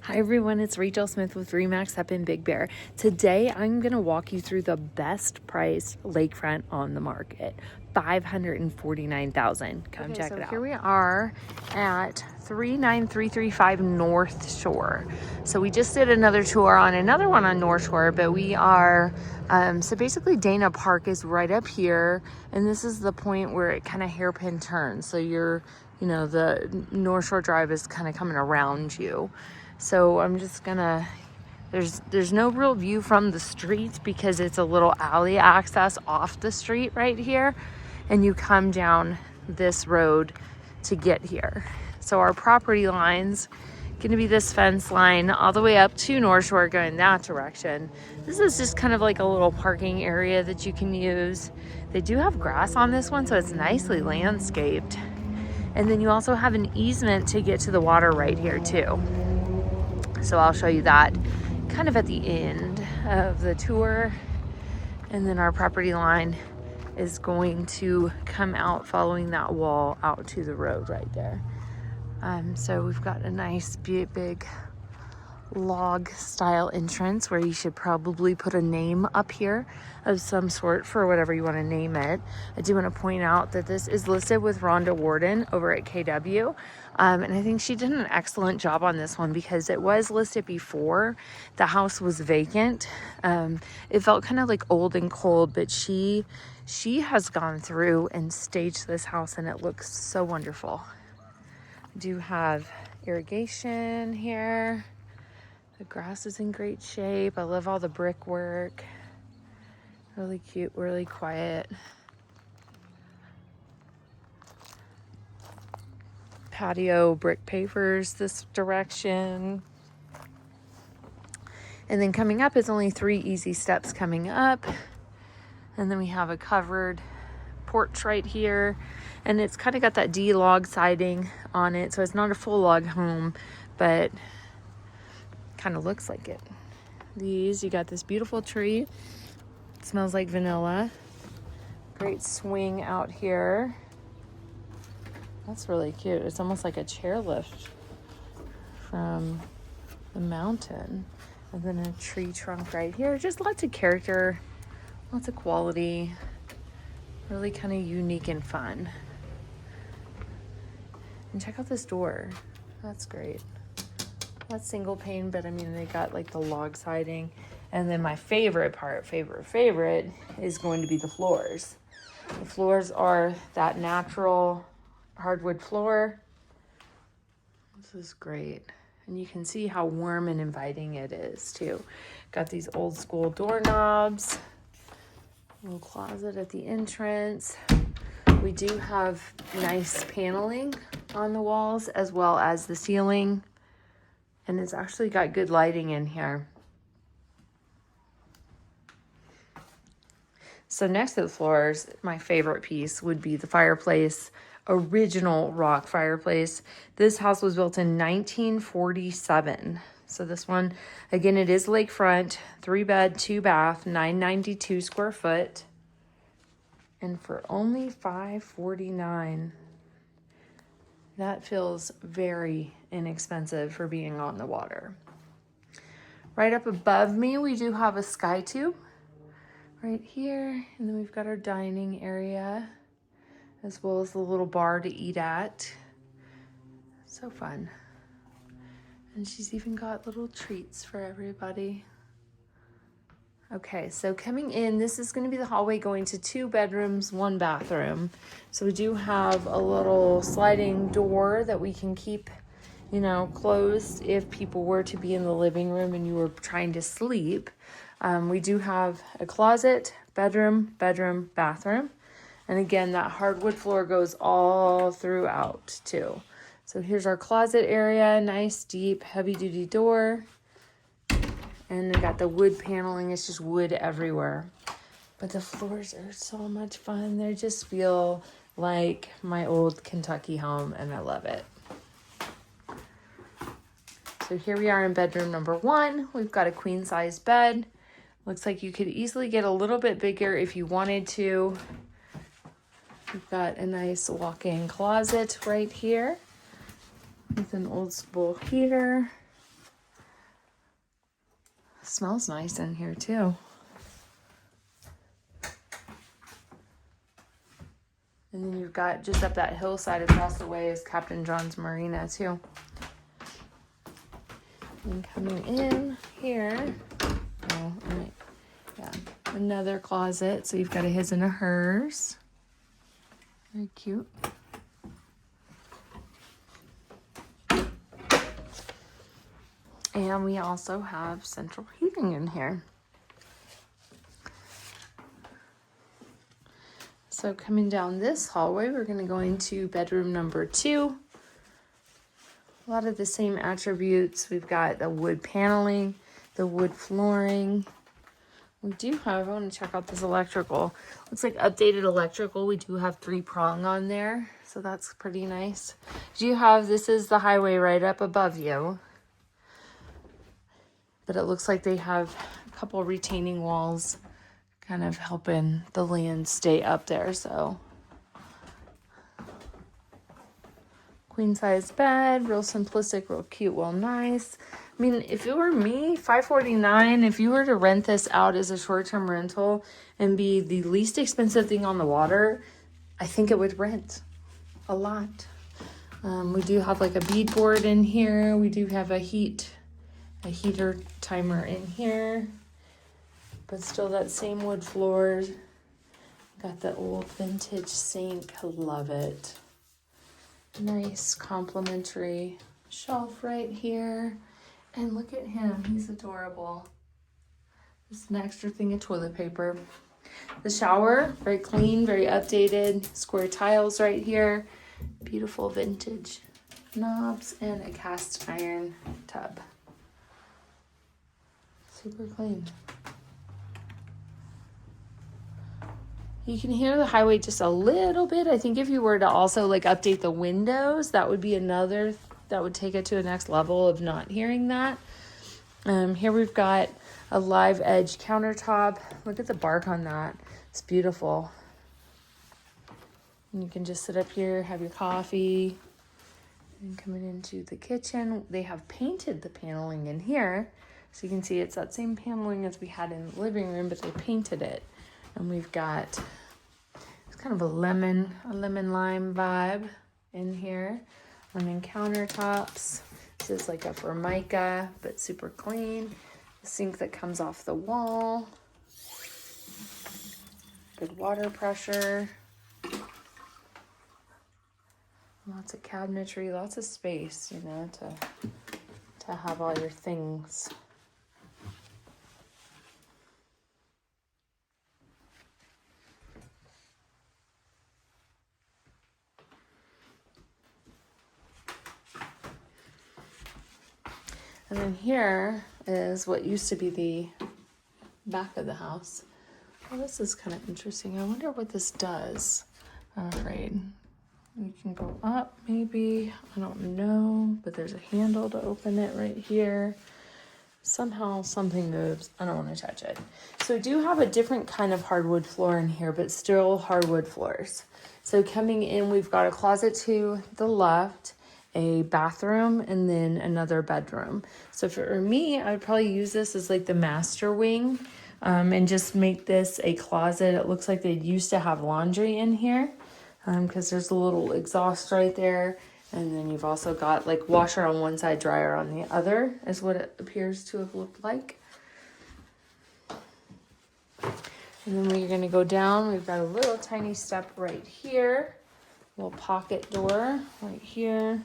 Hi everyone, it's Rachael Smith with Remax up in Big Bear. Today I'm going to walk you through the best priced lakefront on the market. $549,000. Come check it out. Here we are at 39335 North Shore. So we just did another tour on another one on North Shore, but we are so basically Dana Park is right up here, and this is the point where it kind of hairpin turns. So the North Shore Drive is kind of coming around you. So I'm just gonna, there's no real view from the street because it's a little alley access off the street right here, and you come down this road to get here. So our property line's gonna be this fence line all the way up to North Shore going that direction. This is just kind of like a little parking area that you can use. They do have grass on this one, so it's nicely landscaped. And then you also have an easement to get to the water right here too. So I'll show you that kind of at the end of the tour. And then our property line is going to come out following that wall out to the road right there. So we've got a nice big log style entrance where you should probably put a name up here of some sort for whatever you want to name it. I do want to point out that this is listed with Ronda Warden over at KW. And I think she did an excellent job on this one because it was listed before the house was vacant. It felt kind of like old and cold, but she has gone through and staged this house and it looks so wonderful. I do have irrigation here. The grass is in great shape. I love all the brickwork. Really cute, really quiet. Patio brick pavers this direction. And then coming up is only 3 easy steps coming up. And then we have a covered porch right here. And it's kind of got that D log siding on it. So it's not a full log home, but kind of looks like it. You got this beautiful tree. It smells like vanilla. Great swing out here. That's really cute. It's almost like a chairlift from the mountain. And then a tree trunk right here. Just lots of character, lots of quality. Really kind of unique and fun. And check out this door. That's great. That's single pane, but I mean, they got like the log siding. And then my favorite part, favorite, is going to be the floors. The floors are that natural hardwood floor. This is great. And you can see how warm and inviting it is too. Got these old school doorknobs. Little closet at the entrance. We do have nice paneling on the walls as well as the ceiling. And it's actually got good lighting in here. So next to the floors, my favorite piece would be the fireplace, original rock fireplace. This house was built in 1947. So this one, again, it is lakefront, 3-bed, 2-bath, 992 square foot. And for only $549. That feels very inexpensive for being on the water. Right up above me, we do have a sky tube right here. And then we've got our dining area as well as the little bar to eat at. So fun. And she's even got little treats for everybody. Okay, so coming in, this is going to be the hallway going to 2 bedrooms, 1 bathroom. So we do have a little sliding door that we can keep, closed if people were to be in the living room and you were trying to sleep. We do have a closet, bedroom, bathroom. And again, that hardwood floor goes all throughout too. So here's our closet area, nice, deep, heavy-duty door. And we got the wood paneling. It's just wood everywhere. But the floors are so much fun. They just feel like my old Kentucky home, and I love it. So here we are in bedroom number 1. We've got a queen-size bed. Looks like you could easily get a little bit bigger if you wanted to. We've got a nice walk-in closet right here with an old school heater. Smells nice in here too. And then you've got just up that hillside across the way is Captain John's Marina too. And coming in here, another closet. So you've got a his and a hers. Very cute. And we also have central heating in here. So coming down this hallway, we're going to go into bedroom number 2. A lot of the same attributes. We've got the wood paneling, the wood flooring. We do have, I want to check out this electrical. Looks like updated electrical. We do have 3-prong on there, so that's pretty nice. Do have, this is the highway right up above you. But it looks like they have a couple retaining walls kind of helping the land stay up there, so. Queen size bed, real simplistic, real cute, well nice. I mean, if it were me, $549, if you were to rent this out as a short-term rental and be the least expensive thing on the water, I think it would rent a lot. We do have like a beadboard in here. We do have a heater timer in here, but still that same wood floors. Got the old vintage sink, love it. Nice complimentary shelf right here. And look at him, he's adorable. Just an extra thing of toilet paper. The shower, very clean, very updated. Square tiles right here. Beautiful vintage knobs and a cast iron tub. Super clean. You can hear the highway just a little bit. I think if you were to also like update the windows, that would be another, that would take it to a next level of not hearing that. Here we've got a live edge countertop. Look at the bark on that. It's beautiful. And you can just sit up here, have your coffee. And coming into the kitchen, they have painted the paneling in here. So you can see it's that same paneling as we had in the living room, but they painted it. And we've got, it's kind of a lemon lime vibe in here. And then countertops. This is like a Formica, but super clean. The sink that comes off the wall. Good water pressure. Lots of cabinetry, lots of space, you know, to have all your things. And then here is what used to be the back of the house. Well, this is kind of interesting. I wonder what this does. I'm afraid. You can go up maybe. I don't know. But there's a handle to open it right here. Somehow something moves. I don't want to touch it. So we do have a different kind of hardwood floor in here, but still hardwood floors. So coming in, we've got a closet to the left, a bathroom, and then another bedroom. So for me, I would probably use this as like the master wing, and just make this a closet. It looks like they used to have laundry in here, because there's a little exhaust right there. And then you've also got like washer on one side, dryer on the other, is what it appears to have looked like. And then we're gonna go down. We've got a little tiny step right here, little pocket door right here,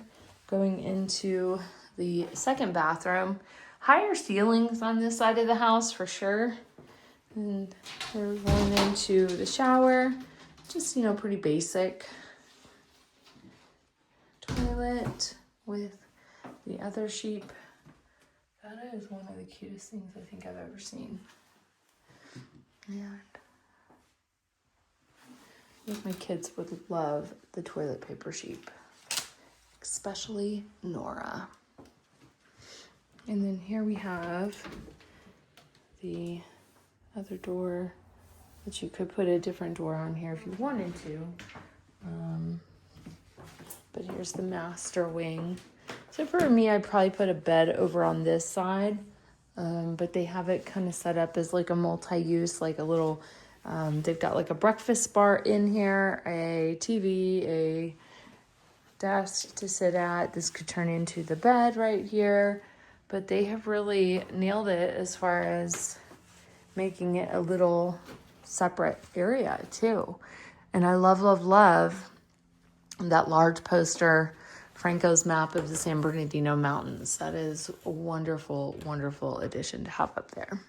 going into the second bathroom. Higher ceilings on this side of the house for sure. And we're going into the shower, just, you know, pretty basic. Toilet with the other sheep. That is one of the cutest things I think I've ever seen. And I think my kids would love the toilet paper sheep, especially Nora. And then here we have the other door, that you could put a different door on here if you wanted to. But here's the master wing. So for me, I'd probably put a bed over on this side but they have it kind of set up as like a multi-use, like a little, they've got like a breakfast bar in here, a TV, a desk to sit at. This could turn into the bed right here, but they have really nailed it as far as making it a little separate area too. And I love, love, love that large poster, Franco's map of the San Bernardino Mountains. That is a wonderful, wonderful addition to have up there.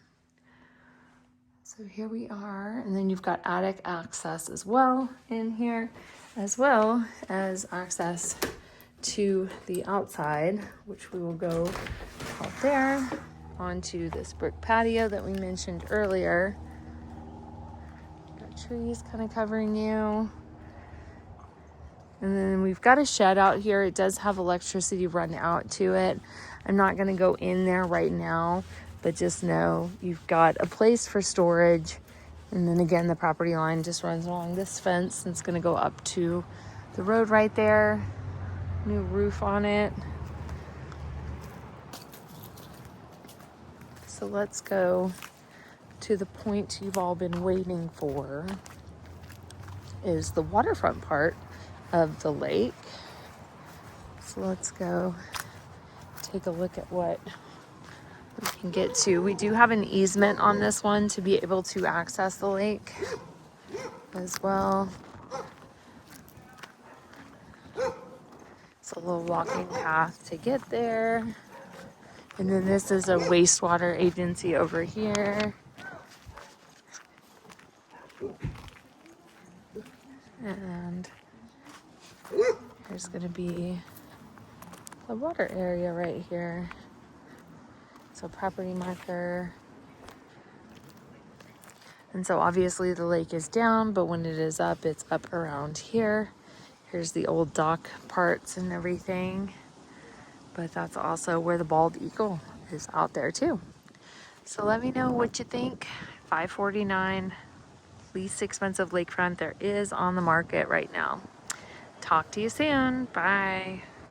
So here we are, and then you've got attic access as well in here, as well as access to the outside, which we will go out there onto this brick patio that we mentioned earlier. Got trees kind of covering you. And then we've got a shed out here. It does have electricity run out to it. I'm not going to go in there right now, but just know you've got a place for storage. And then again, the property line just runs along this fence, and it's going to go up to the road right there. New roof on it. So let's go to the point you've all been waiting for, is the waterfront part of the lake. So let's go take a look at what we can get to. We do have an easement on this one to be able to access the lake as well. It's a little walking path to get there. And then this is a wastewater agency over here. And there's going to be a water area right here. So property marker. And so obviously the lake is down, but when it is up, it's up around here. Here's the old dock parts and everything. But that's also where the bald eagle is out there too. So let me know what you think. $549, least expensive lakefront there is on the market right now. Talk to you soon. Bye.